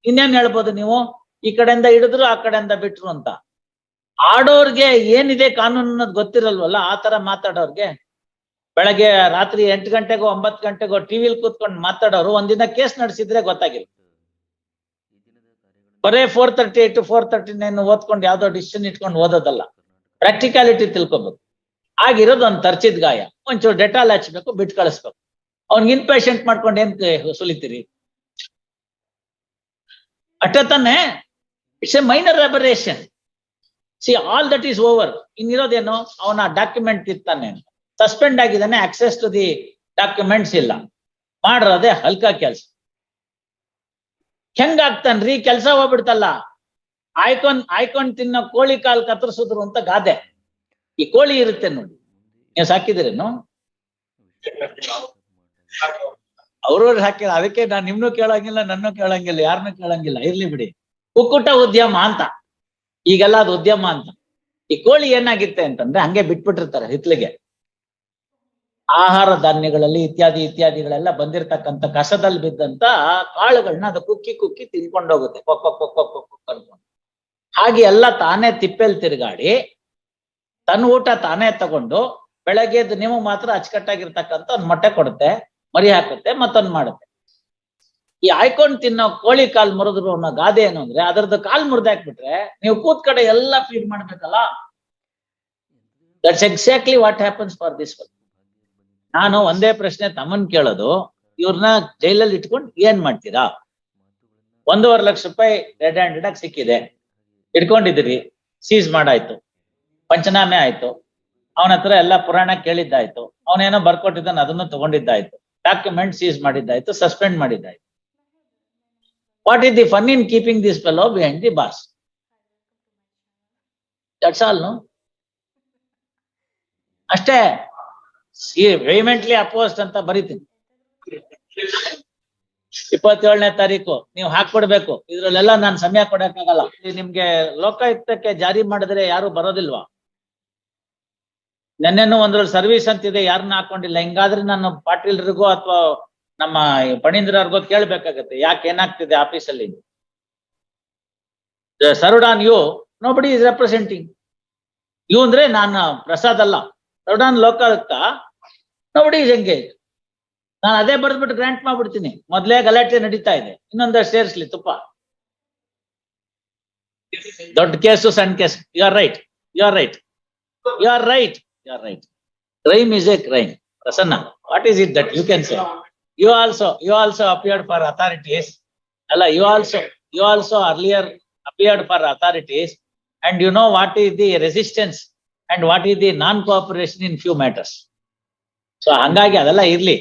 ಇನ್ನೇನ್ ಹೇಳ್ಬೋದು ನೀವು? ಈ ಕಡೆಯಿಂದ ಹಿಡಿದ್ರು ಆ ಕಡೆಯಿಂದ ಬಿಟ್ರು ಅಂತ. ಆಡೋರ್ಗೆ ಏನಿದೆ ಕಾನೂನು ಅನ್ನೋದು ಗೊತ್ತಿರಲ್ವಲ್ಲ, ಆ ತರ ಮಾತಾಡೋರ್ಗೆ. ಬೆಳಗ್ಗೆ ರಾತ್ರಿ 8 ಗಂಟೆಗೋ 9 ಗಂಟೆಗೋ ಟಿವಿಲ್ ಕೂತ್ಕೊಂಡು ಮಾತಾಡೋರು ಒಂದಿನ ಕೇಸ್ ನಡೆಸಿದ್ರೆ ಗೊತ್ತಾಗಿಲ್ಲ. ಬರೇ 438 to 439 ಓದ್ಕೊಂಡು ಯಾವ್ದೋ ಡಿಸಿಷನ್ ಇಟ್ಕೊಂಡು ಓದೋದಲ್ಲ, ಪ್ರಾಕ್ಟಿಕಾಲಿಟಿ ತಿಳ್ಕೊಬೇಕು. ಆಗಿರೋದು ಒಂದ್ ತರ್ಚಿದ್ ಗಾಯ, ಒಂಚೂರು ಡೆಟಾಲ್ ಹಚ್ಬೇಕು, ಬಿಟ್ಟು ಕಳಿಸ್ಬೇಕು. ಅವ್ನಿಗೆ ಇನ್ಪೇಷಂಟ್ ಮಾಡ್ಕೊಂಡು ಏನ್ ಸುಲಿತೀರಿ? ಅಷ್ಟೇ ತಾನೆ? It's a minor aberration. See all that is over. ಇನ್ನಿರೋದೇನು? ಅವನ ಡಾಕ್ಯುಮೆಂಟ್ ಇರ್ತಾನೆ, ಸಸ್ಪೆಂಡ್ ಆಗಿದ್ದಾನೆ, ಆಕ್ಸೆಸ್ ಟು ದಿ ಡಾಕ್ಯುಮೆಂಟ್ಸ್ ಇಲ್ಲ, ಮಾಡಿರೋದೇ ಹಲ್ಕ ಕೆಲ್ಸ. ಹೆಂಗಾಗ್ತಾನ್ರಿ? ಕೆಲ್ಸ ಹೋಗ್ಬಿಡ್ತಲ್ಲ. ಆಯ್ಕೊಂಡ್ ತಿನ್ನೋ ಕೋಳಿ ಕಾಲ್ ಕತ್ತರಿಸಿದ್ರು ಅಂತ ಗಾದೆ. ಈ ಕೋಳಿ ಇರುತ್ತೆ ನೋಡಿ, ನೀವು ಸಾಕಿದಿರೇನು? ಅವ್ರವ್ರು ಹಾಕಿಲ್ಲ. ಅದಕ್ಕೆ ನಾನ್ ನಿಮ್ನು ಕೇಳಂಗಿಲ್ಲ, ನನ್ನೂ ಕೇಳಂಗಿಲ್ಲ, ಯಾರನ್ನೂ ಕೇಳಂಗಿಲ್ಲ. ಇರ್ಲಿ ಬಿಡಿ. ಕುಕ್ಕುಟ ಉದ್ಯಮ ಅಂತ, ಈಗೆಲ್ಲ ಅದು ಉದ್ಯಮ ಅಂತ. ಈ ಕೋಳಿ ಏನಾಗಿತ್ತೆ ಅಂತಂದ್ರೆ ಹಂಗೆ ಬಿಟ್ಬಿಟ್ಟಿರ್ತಾರೆ ಹಿತ್ಲಿಗೆ. ಆಹಾರ ಧಾನ್ಯಗಳಲ್ಲಿ ಇತ್ಯಾದಿಗಳೆಲ್ಲ ಬಂದಿರತಕ್ಕಂಥ ಕಸದಲ್ಲಿ ಬಿದ್ದಂತ ಕಾಳುಗಳನ್ನ ಅದು ಕುಕ್ಕಿ ಕುಕ್ಕಿ ತಿನ್ಕೊಂಡೋಗುತ್ತೆ, ಅನ್ಕೊಂಡು. ಹಾಗೆ ಎಲ್ಲ ತಾನೇ ತಿಪ್ಪೆಲ್ ತಿರುಗಾಡಿ ತನ್ನ ಊಟ ತಾನೇ ತಗೊಂಡು ಬೆಳಗ್ಗೆದ್ದು ನೀವು ಮಾತ್ರ ಅಚ್ಚುಕಟ್ಟಾಗಿರ್ತಕ್ಕಂಥ ಒಂದ್ ಮೊಟ್ಟೆ ಕೊಡುತ್ತೆ, ಮರಿ ಹಾಕುತ್ತೆ, ಮತ್ತೊಂದ್ ಮಾಡುತ್ತೆ. ಈ ಆಯ್ಕೊಂಡ್ ತಿನ್ನೋ ಕೋಳಿ ಕಾಲ್ ಮುರಿದ್ರು ಅನ್ನೋ ಗಾದೆ ಏನು ಅಂದ್ರೆ, ಅದರದ್ದು ಕಾಲ್ ಮುರಿದಾಕ್ಬಿಟ್ರೆ ನೀವು ಕೂತ್ ಕಡೆ ಎಲ್ಲ ಫೀಡ್ ಮಾಡ್ಬೇಕಲ್ಲ. That's exactly what happens for this one. ನಾನು ಒಂದೇ ಪ್ರಶ್ನೆ ತಮ್ಮನ್ ಕೇಳೋದು, ಇವ್ರನ್ನ ಜೈಲಲ್ಲಿ ಇಟ್ಕೊಂಡು ಏನ್ ಮಾಡ್ತೀರಾ? 1.5 ಲಕ್ಷ ರೂಪಾಯಿ ರೆಡ್ ಹ್ಯಾಂಡೆಡ್ ಆಗಿ ಸಿಕ್ಕಿದೆ, ಇಟ್ಕೊಂಡಿದ್ದೀರಿ, ಸೀಸ್ ಮಾಡಾಯ್ತು, ಪಂಚನಾಮೆ ಆಯ್ತು, ಅವನ ಹತ್ರ ಎಲ್ಲ ಪುರಾಣ ಕೇಳಿದ್ದಾಯ್ತು, ಅವನೇನೋ ಬರ್ಕೊಟ್ಟಿದ್ದಾನೆ ಅದನ್ನು ತಗೊಂಡಿದ್ದಾಯ್ತು, ಡಾಕ್ಯುಮೆಂಟ್ ಸೀಸ್ ಮಾಡಿದ್ದಾಯ್ತು, ಸಸ್ಪೆಂಡ್ ಮಾಡಿದ್ದಾಯ್ತು. What is the fun in keeping this fellow behind the bars? That's all. No, ಅಷ್ಟೇ. ವೆಹಿಮೆಂಟ್ಲಿ ಅಪೋಸ್ಡ್ ಅಂತ ಬರೀತೀನಿ. 27ನೇ ತಾರೀಕು ನೀವು ಹಾಕೊಡ್ಬೇಕು. ಇದ್ರಲ್ಲೆಲ್ಲ ನಾನು ಸಮಯ ಕೊಡಕ್ಕಾಗಲ್ಲ. ನಿಮ್ಗೆ ಲೋಕಾಯುಕ್ತಕ್ಕೆ ಜಾರಿ ಮಾಡಿದ್ರೆ ಯಾರು ಬರೋದಿಲ್ವಾ? ನೆನ್ನೆನೂ ಒಂದ್ರಲ್ಲಿ ಸರ್ವಿಸ್ ಅಂತಿದೆ, ಯಾರನ್ನ ಹಾಕೊಂಡಿಲ್ಲ. ಹಿಂಗಾದ್ರೆ ನಾನು ಪಾಟೀಲ್ರಿಗೋ ಅಥವಾ ನಮ್ಮ ಪಣೀಂದ್ರರ್ಗೋ ಕೇಳ್ಬೇಕಾಗತ್ತೆ, ಯಾಕೆ ಏನಾಗ್ತಿದೆ ಆಫೀಸಲ್ಲಿ. Served on you, nobody is representing you. ಅಂದ್ರೆ ನಾನು ಪ್ರಸಾದ್ ಅಲ್ಲ, served on Lokayukta, nobody is engage. ನಾನು ಅದೇ ಬರ್ದ್ಬಿಟ್ಟು ಗ್ರಾಂಟ್ ಮಾಡ್ಬಿಡ್ತೀನಿ. ಮೊದ್ಲೇ ಗಲಾಟೆ ನಡೀತಾ ಇದೆ, ಇನ್ನೊಂದಷ್ಟು ಸೇರಿಸ್ಲಿ ತುಪ್ಪ. ದೊಡ್ಡ ಕೇಸು ಸಣ್ಣ case. You are right, you are right, you are right, you are right. Crime is a crime. Prasanna, what is it that you can say? You also appeared for authorities. Allah, you also earlier appeared for authorities, and you know what is the resistance and what is the non-cooperation in few matters. So ಹಂಗಾಗಿ ಅದೆಲ್ಲ ಇರ್ಲಿ.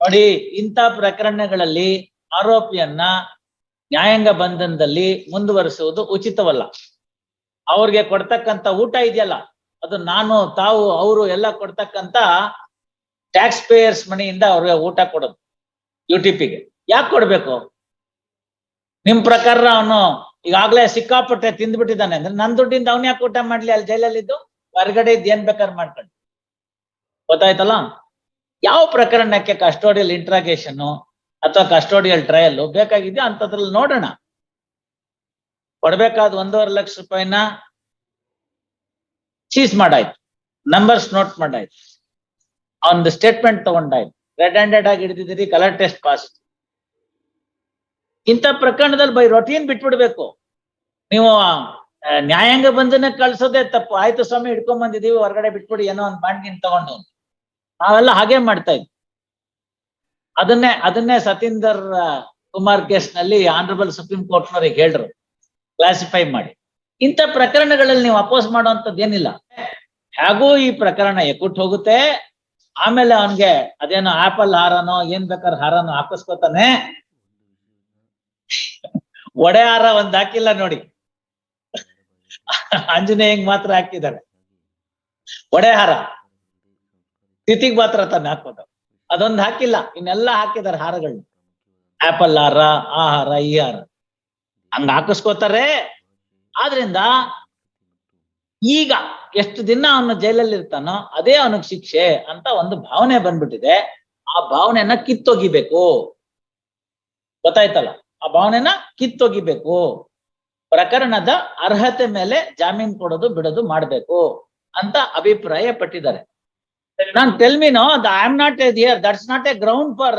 ನೋಡಿ, ಇಂಥ ಪ್ರಕರಣಗಳಲ್ಲಿ ಆರೋಪಿಯನ್ನ ನ್ಯಾಯಾಂಗ ಬಂಧನದಲ್ಲಿ ಮುಂದುವರಿಸುವುದು ಉಚಿತವಲ್ಲ. ಅವ್ರಿಗೆ ಕೊಡ್ತಕ್ಕಂಥ ಊಟ ಇದೆಯಲ್ಲ, ಅದು ನಾನು, ತಾವು, ಅವರು ಎಲ್ಲ ಕೊಡ್ತಕ್ಕಂಥ ಟ್ಯಾಕ್ಸ್ ಪೇಯರ್ಸ್ ಮನಿಯಿಂದ ಅವ್ರಿಗೆ ಊಟ ಕೊಡೋದು UTPಗೆ. ಯಾಕೆ ಕೊಡ್ಬೇಕು? ನಿಮ್ ಪ್ರಕಾರ ಅವನು ಈಗಾಗ್ಲೇ ಸಿಕ್ಕಾಪಟ್ಟೆ ತಿಂದ್ಬಿಟ್ಟಿದ್ದಾನೆ ಅಂದ್ರೆ ನನ್ನ ದುಡ್ಡಿಂದ ಅವನ್ ಯಾಕೆ ಊಟ ಮಾಡ್ಲಿ? ಅಲ್ಲಿ ಜೈಲಲ್ಲಿದ್ದು ಹೊರಗಡೆ ಇದ್ದು ಏನ್ ಬೇಕಾದ್ರೆ ಮಾಡ್ಕೊಂಡು. ಗೊತ್ತಾಯ್ತಲ್ಲ? ಯಾವ ಪ್ರಕರಣಕ್ಕೆ ಕಸ್ಟೋಡಿಯಲ್ ಇಂಟ್ರಾಗೇಷನ್ ಅಥವಾ ಕಸ್ಟೋಡಿಯಲ್ ಟ್ರಯಲ್ ಬೇಕಾಗಿದೆಯೋ ಅಂತದ್ರಲ್ಲಿ ನೋಡೋಣ. ಕೊಡ್ಬೇಕಾದ 1.5 ಲಕ್ಷ ರೂಪಾಯಿನ ಸೀಸ್ ಮಾಡಾಯ್ತು, ನಂಬರ್ಸ್ ನೋಟ್ ಮಾಡಾಯ್ತು, ಅವನದು ಸ್ಟೇಟ್ಮೆಂಟ್ ತಗೊಂಡಾಯ್ತು, ರೆಡ್ ಹ್ಯಾಂಡೆಡ್ ಆಗಿ ಹಿಡಿದಿದ್ದೀರಿ, ಕಲರ್ ಟೆಸ್ಟ್ ಪಾಸ್. ಇಂಥ ಪ್ರಕರಣದಲ್ಲಿ ಬೈ ರೊಟೀನ್ ಬಿಟ್ಬಿಡ್ಬೇಕು. ನೀವು ನ್ಯಾಯಾಂಗ ಬಂಧನ ಕಳ್ಸೋದೇ ತಪ್ಪು. ಆಯ್ತು ಸ್ವಾಮಿ, ಹಿಡ್ಕೊಂಡ್ ಬಂದಿದೀವಿ, ಹೊರಗಡೆ ಬಿಟ್ಬಿಡಿ, ಏನೋ ಒಂದು ಬಾಂಡ್ಗಿನ್ ತಗೊಂಡು. ನಾವೆಲ್ಲ ಹಾಗೆ ಮಾಡ್ತಾ ಇದ್ವಿ. ಅದನ್ನೇ ಸತೀಂದರ್ ಕುಮಾರ್ ಕೇಸ್ ನಲ್ಲಿ ಆನರಬಲ್ ಸುಪ್ರೀಂ ಕೋರ್ಟ್ನವ್ರಿಗೆ ಹೇಳ್ರು, ಕ್ಲಾಸಿಫೈ ಮಾಡಿ. ಇಂಥ ಪ್ರಕರಣಗಳಲ್ಲಿ ನೀವು ಅಪೋಸ್ ಮಾಡುವಂಥದ್ದು ಏನಿಲ್ಲ. ಹೇಗೂ ಈ ಪ್ರಕರಣ ಎಕ್ಕುಟ್ ಹೋಗುತ್ತೆ, ಆಮೇಲೆ ಅವನ್ಗೆ ಅದೇನೋ ಆಪಲ್ ಹಾರನೋ ಏನ್ ಬೇಕಾದ್ರೆ ಹಾರನೋ ಹಾಕಿಸ್ಕೊತಾನೆ. ಒಡೆ ಹಾರ ಒಂದ್ ಹಾಕಿಲ್ಲ ನೋಡಿ, ಆಂಜನೇಯಂಗ್ ಮಾತ್ರ ಹಾಕಿದ್ದಾರೆ ಒಡೆ ಹಾರ, ತಿಥಿಗ್ ಮಾತ್ರ ತಾನೆ ಹಾಕೋದು, ಅದೊಂದು ಹಾಕಿಲ್ಲ, ಇನ್ನೆಲ್ಲ ಹಾಕಿದ್ದಾರೆ ಹಾರಗಳನ್ನ. ಆಪಲ್ ಹಾರ, ಆ ಹಾರ, ಈ ಹಾರ ಹಂಗ ಹಾಕಿಸ್ಕೋತಾರೆ. ಆದ್ರಿಂದ ಈಗ ಎಷ್ಟು ದಿನ ಅವನು ಜೈಲಲ್ಲಿ ಇರ್ತಾನೋ ಅದೇ ಅವನಿಗೆ ಶಿಕ್ಷೆ ಅಂತ ಒಂದು ಭಾವನೆ ಬಂದ್ಬಿಟ್ಟಿದೆ. ಆ ಭಾವನೆಯನ್ನ ಕಿತ್ತೊಗಿಬೇಕು. ಗೊತ್ತಾಯ್ತಲ್ಲ? ಆ ಭಾವನೆನ ಕಿತ್ತೊಗಿಬೇಕು. ಪ್ರಕರಣದ ಅರ್ಹತೆ ಮೇಲೆ ಜಾಮೀನು ಕೊಡೋದು ಬಿಡೋದು ಮಾಡ್ಬೇಕು ಅಂತ ಅಭಿಪ್ರಾಯ ಪಟ್ಟಿದ್ದಾರೆ. ನಾನು tell me no, I am not here, that's not a ground for,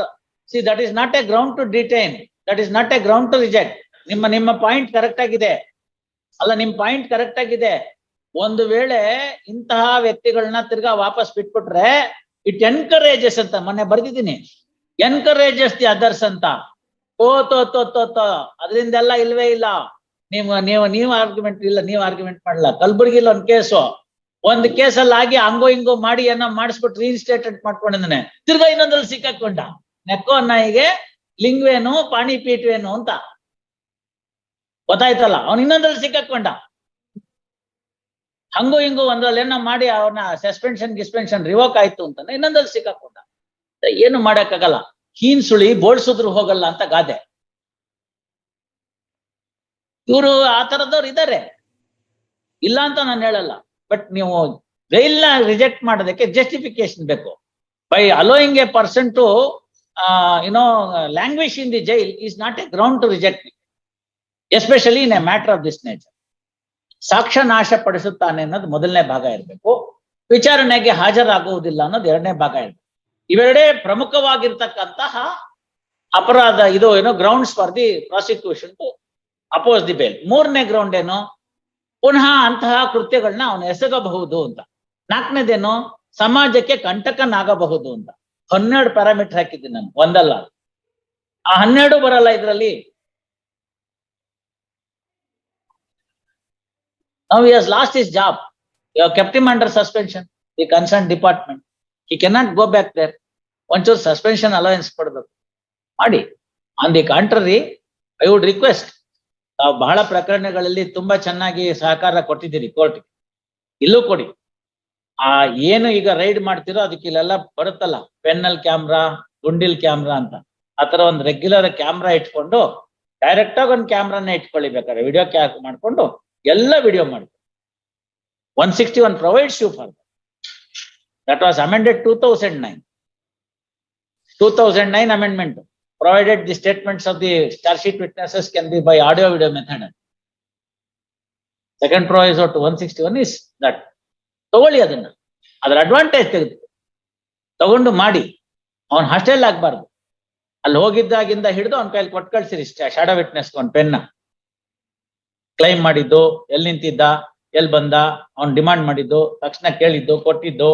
see that is not a ground to detain, that is not a ground to reject. ನಿಮ್ಮ ಪಾಯಿಂಟ್ ಕರೆಕ್ಟ್ ಆಗಿದೆ, ಅಲ್ಲ ನಿಮ್ ಪಾಯಿಂಟ್ ಕರೆಕ್ಟ್ ಆಗಿದೆ. ಒಂದು ವೇಳೆ ಇಂತಹ ವ್ಯಕ್ತಿಗಳನ್ನ ತಿರ್ಗಾ ವಾಪಸ್ ಬಿಟ್ಬಿಟ್ರೆ ಇಟ್ ಎನ್ಕರೇಜಸ್ ಅಂತ ಮೊನ್ನೆ ಬರ್ದಿದ್ದೀನಿ, ಎನ್ಕರೇಜಸ್ ದಿ ಅದರ್ಸ್ ಅಂತ. ಅದರಿಂದೆಲ್ಲ ಇಲ್ವೇ ಇಲ್ಲ. ನೀವು ಆರ್ಗ್ಯುಮೆಂಟ್ ಇಲ್ಲ, ನೀವು ಆರ್ಗ್ಯುಮೆಂಟ್ ಮಾಡಲ್ಲ. ಕಲ್ಬುರ್ಗಿಲಿ ಒಂದು ಕೇಸಲ್ಲಿ ಆಗಿ ಹಂಗೋ ಹಿಂಗೋ ಮಾಡಿ ಏನೋ ಮಾಡಿಸ್ಬಿಟ್ಟು ರೀಇನ್ಸ್ಟೇಟೆಡ್ ಮಾಡ್ಕೊಂಡಿದ್ದಾನೆ, ತಿರ್ಗಾ ಇನ್ನೊಂದ್ರಲ್ಲಿ ಸಿಕ್ಕಾಕೊಂಡ. ನೆಕ್ಕೋ ನಾಯಿಗೆ ಲಿಂಗ್ವೇನು ಪಾಣಿಪೀಠವೇನು ಅಂತ ಗೊತ್ತಾಯ್ತಲ್ಲ, ಅವ್ನು ಇನ್ನೊಂದ್ರಲ್ಲಿ ಸಿಕ್ಕಾಕೊಂಡ. ಹಂಗೋ ಹಿಂಗೋ ಒಂದ್ರಲ್ಲಿ ಏನೋ ಮಾಡಿ ಅವ್ರನ್ನ ಸಸ್ಪೆನ್ಷನ್ ರಿವೋಕ್ ಆಯ್ತು ಅಂತಾನೆ ಇನ್ನೊಂದ್ರಲ್ಲಿ ಸಿಕ್ಕಾಕೊಂಡ. ಏನು ಮಾಡಕ್ಕಾಗಲ್ಲ, ಹೀನ್ ಸುಳಿ ಬೋಳ್ಸಿದ್ರು ಹೋಗಲ್ಲ ಅಂತ ಗಾದೆ. ಇವರು ಆ ತರದವ್ರು ಇದ್ದಾರೆ, ಇಲ್ಲ ಅಂತ ನಾನು ಹೇಳಲ್ಲ. ಬಟ್ ನೀವು ಜೈಲ್ನ ರಿಜೆಕ್ಟ್ ಮಾಡೋದಕ್ಕೆ ಜಸ್ಟಿಫಿಕೇಶನ್ ಬೇಕು. By allowing a person to languish in the jail is not a ground to reject, especially in a matter of this nature. ಸಾಕ್ಷ್ಯ ನಾಶ ಪಡಿಸುತ್ತಾನೆ ಅನ್ನೋದು ಮೊದಲನೇ ಭಾಗ ಇರಬೇಕು, ವಿಚಾರಣೆಗೆ ಹಾಜರಾಗುವುದಿಲ್ಲ ಅನ್ನೋದು ಎರಡನೇ ಭಾಗ ಇರಬೇಕು. ಇವೆರಡೇ ಪ್ರಮುಖವಾಗಿರ್ತಕ್ಕಂತಹ ಅಪರಾಧ, ಇದು grounds for the prosecution to oppose the bail. ಮೂರನೇ ಗ್ರೌಂಡ್ ಏನು, ಪುನಃ ಅಂತಹ ಕೃತ್ಯಗಳನ್ನ ಅವನು ಎಸಗಬಹುದು ಅಂತ. ನಾಲ್ಕನೇದೇನು, ಸಮಾಜಕ್ಕೆ ಕಂಟಕನಾಗಬಹುದು ಅಂತ. 12 ಪ್ಯಾರಾಮೀಟರ್ ಹಾಕಿದ್ದೀನಿ ನಾನು, ಒಂದಲ್ಲ. ಆ 12 ಬರಲ್ಲ ಇದರಲ್ಲಿ. Now he has lost his job. You have kept him under suspension. The concerned department, he cannot go back there. ಒಂಚೂರು ಸಸ್ಪೆನ್ಷನ್ ಅಲೋಯನ್ಸ್ ಕೊಡಬೇಕು ಮಾಡಿ. On the contrary, I would request, ತಾವು ಬಹಳ ಪ್ರಕರಣಗಳಲ್ಲಿ ತುಂಬಾ ಚೆನ್ನಾಗಿ ಸಹಕಾರ ಕೊಟ್ಟಿದ್ದೀರಿ ಕೋರ್ಟ್ಗೆ, ಇಲ್ಲೂ ಕೊಡಿ. ಏನು ಈಗ ರೈಡ್ ಮಾಡ್ತಿರೋ ಅದಕ್ಕೆ ಇಲ್ಲೆಲ್ಲ ಬರುತ್ತಲ್ಲ, ಪೆನ್ನಲ್ ಕ್ಯಾಮ್ರಾ, ಗುಂಡಿಲ್ ಕ್ಯಾಮ್ರಾ ಅಂತ. ಆತರ ಒಂದು ರೆಗ್ಯುಲರ್ ಕ್ಯಾಮ್ರಾ ಇಟ್ಕೊಂಡು ಡೈರೆಕ್ಟ್ ಆಗಿ ಒಂದು ಕ್ಯಾಮ್ರಾನ ಇಟ್ಕೊಳ್ಳಿ, ಬೇಕಾದ್ರೆ ವಿಡಿಯೋ ಕ್ಯಾಪ್ ಮಾಡ್ಕೊಂಡು ಎಲ್ಲ ವಿಡಿಯೋ ಮಾಡಿ. 161 provides you for that. That was amended 2009. 2009 amendment provided the statements of the charge sheet witnesses can be by audio video method. Second proviso to 161 is that. ತಗೊಳ್ಳಿ ಅದನ್ನ, ಅದರ ಅಡ್ವಾಂಟೇಜ್ ತೆಗೆದು ತಗೊಂಡು ಮಾಡಿ. ಅವನ್ ಹಾಸ್ಟೆಲ್ ಆಗ್ಬಾರ್ದು. ಅಲ್ಲಿ ಹೋಗಿದ್ದಾಗಿಂದ ಹಿಡಿದು ಅವನ ಕೈಲಿ ಕೊಟ್ಟು ಕಳ್ಸಿರಿ ಶಾಡೋ ವಿಟ್ನೆಸ್ ಒಂದು ಪೆನ್ನ. ಕ್ಲೈಮ್ ಮಾಡಿದ್ದು, ಎಲ್ಲಿ ನಿಂತಿದ್ದ, ಎಲ್ಲಿ ಬಂದ, ಅವ್ನು ಡಿಮಾಂಡ್ ಮಾಡಿದ್ದು, ತಕ್ಷಣ ಕೇಳಿದ್ದು, ಕೊಟ್ಟಿದ್ದು,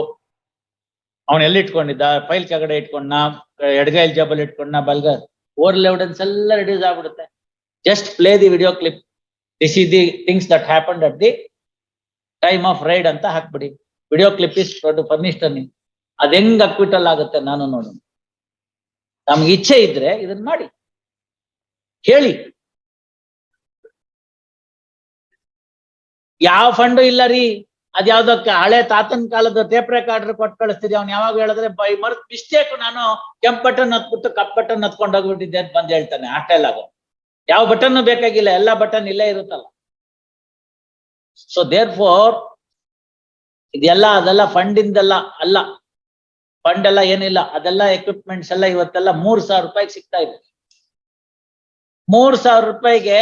ಅವನು ಎಲ್ಲಿ ಇಟ್ಕೊಂಡಿದ್ದ, ಫೈಲ್ ಕೆಳಗಡೆ ಇಟ್ಕೊಂಡ, ಎಡಗೈಲ್ ಜಾಬಲ್ಲಿ ಇಟ್ಕೊಂಡ, ಬಲ್ಗ, ಓರಲ್ ಎವಿಡೆನ್ಸ್ ಎಲ್ಲ ರೆಡ್ಯೂಸ್ ಆಗ್ಬಿಡುತ್ತೆ. Just play the video clip, this is the things that happened at the time of raid ಅಂತ ಹಾಕ್ಬಿಡಿ. ವಿಡಿಯೋ ಕ್ಲಿಪ್ ಇಸ್ ಫರ್ನಿಶ್ಡ್ ಅನ್ನಿ. ಅದ್ ಹೆಂಗ್ ಅಕ್ವಿಟಲ್ ಆಗುತ್ತೆ ನಾನು ನೋಡೋಣ. ನಮ್ಗೆ ಇಚ್ಛೆ ಇದ್ರೆ ಇದನ್ನ ಮಾಡಿ, ಹೇಳಿ. ಯಾವ ಫಂಡು ಇಲ್ಲ ರೀ, ಅದ್ಯಾವ್ದಕ್ಕೆ ಹಳೆ ತಾತನ ಕಾಲದ ಟೇಪ್ ರೆಕಾರ್ಡರ್ ಕೊಟ್ಟು ಕಳಿಸ್ತೀರಿ. ಅವ್ನು ಯಾವಾಗ ಹೇಳಿದ್ರೆ ಬೈ ಮರ್ತ್ ಮಿಸ್ಟೇಕ್ ನಾನು ಕೆಂಪ್ ಬಟನ್ ಹತ್ಬಿಟ್ಟು ಕಪ್ ಬಟನ್ ಹತ್ಕೊಂಡು ಹೋಗ್ಬಿಟ್ಟಿದ್ದೆ ಅಂತ ಬಂದು ಹೇಳ್ತಾನೆ. ಹಾಸ್ಟೆಲ್ ಆಗೋ ಯಾವ ಬಟನ್ ಬೇಕಾಗಿಲ್ಲ, ಎಲ್ಲ ಬಟನ್ ಇಲ್ಲೇ ಇರುತ್ತಲ್ಲ. ಸೊ ದೇರ್ ಫೋರ್ ಇದೆಲ್ಲ ಅದೆಲ್ಲ ಫಂಡಿಂದೆಲ್ಲ ಅಲ್ಲ, ಫಂಡ್ ಎಲ್ಲ ಏನಿಲ್ಲ, ಅದೆಲ್ಲ ಎಕ್ವಿಪ್ಮೆಂಟ್ಸ್ ಎಲ್ಲ ಇವತ್ತೆಲ್ಲ 3,000 ರೂಪಾಯಿಗೆ ಸಿಗ್ತಾ ಇದೆ. 3,000 ರೂಪಾಯಿಗೆ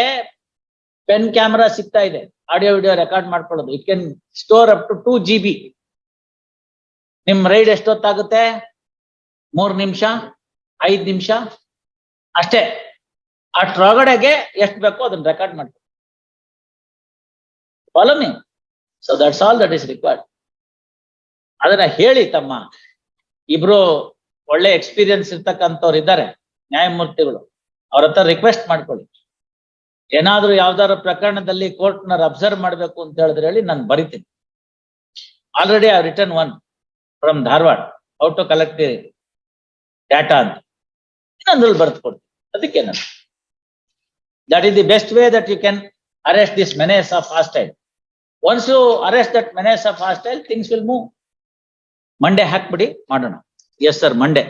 ಪೆನ್ ಕ್ಯಾಮ್ರಾ ಸಿಗ್ತಾ ಇದೆ, ಆಡಿಯೋ ವಿಡಿಯೋ ರೆಕಾರ್ಡ್ ಮಾಡ್ಕೊಳ್ಳೋದು. It can store up to 2 GB. ನಿಮ್ ರೈಡ್ ಎಷ್ಟೊತ್ತಾಗುತ್ತೆ? 3 ನಿಮಿಷ, 5 ನಿಮಿಷ ಅಷ್ಟೇ. ಅಷ್ಟ್ರೊಳಗಡೆಗೆ ಎಷ್ಟು ಬೇಕೋ ಅದನ್ನ ರೆಕಾರ್ಡ್ ಮಾಡ್ಕೊಳ್ಳಿ. Follow me. So that's all that is required. ಅದನ್ನ ಹೇಳಿ. ತಮ್ಮ ಇಬ್ರು ಒಳ್ಳೆ ಎಕ್ಸ್ಪೀರಿಯನ್ಸ್ ಇರ್ತಕ್ಕಂಥವ್ರು ಇದ್ದಾರೆ ನ್ಯಾಯಮೂರ್ತಿಗಳು, ಅವ್ರ ಹತ್ರ ರಿಕ್ವೆಸ್ಟ್ ಮಾಡ್ಕೊಳ್ಳಿ. ಏನಾದ್ರೂ ಯಾವ್ದಾರ ಪ್ರಕರಣದಲ್ಲಿ ಕೋರ್ಟ್ನ ಅಬ್ಸರ್ವ್ ಮಾಡ್ಬೇಕು ಅಂತ ಹೇಳಿದ್ರೆ ಹೇಳಿ, ನಾನು ಬರಿತೀನಿ. Already I return one from Dharwad, how to collect the data ಅಂತ. ಇನ್ನೊಂದ್ರಲ್ಲಿ ಬರ್ದು ಕೊಡ್ತೀನಿ. ಅದಕ್ಕೇನ, that is the best way that you can arrest this menace of hostile. Once you arrest that menace of hostile, things will move. Monday ಹಾಕ್ಬಿಡಿ, ಮಾಡೋಣ. Yes sir, Monday.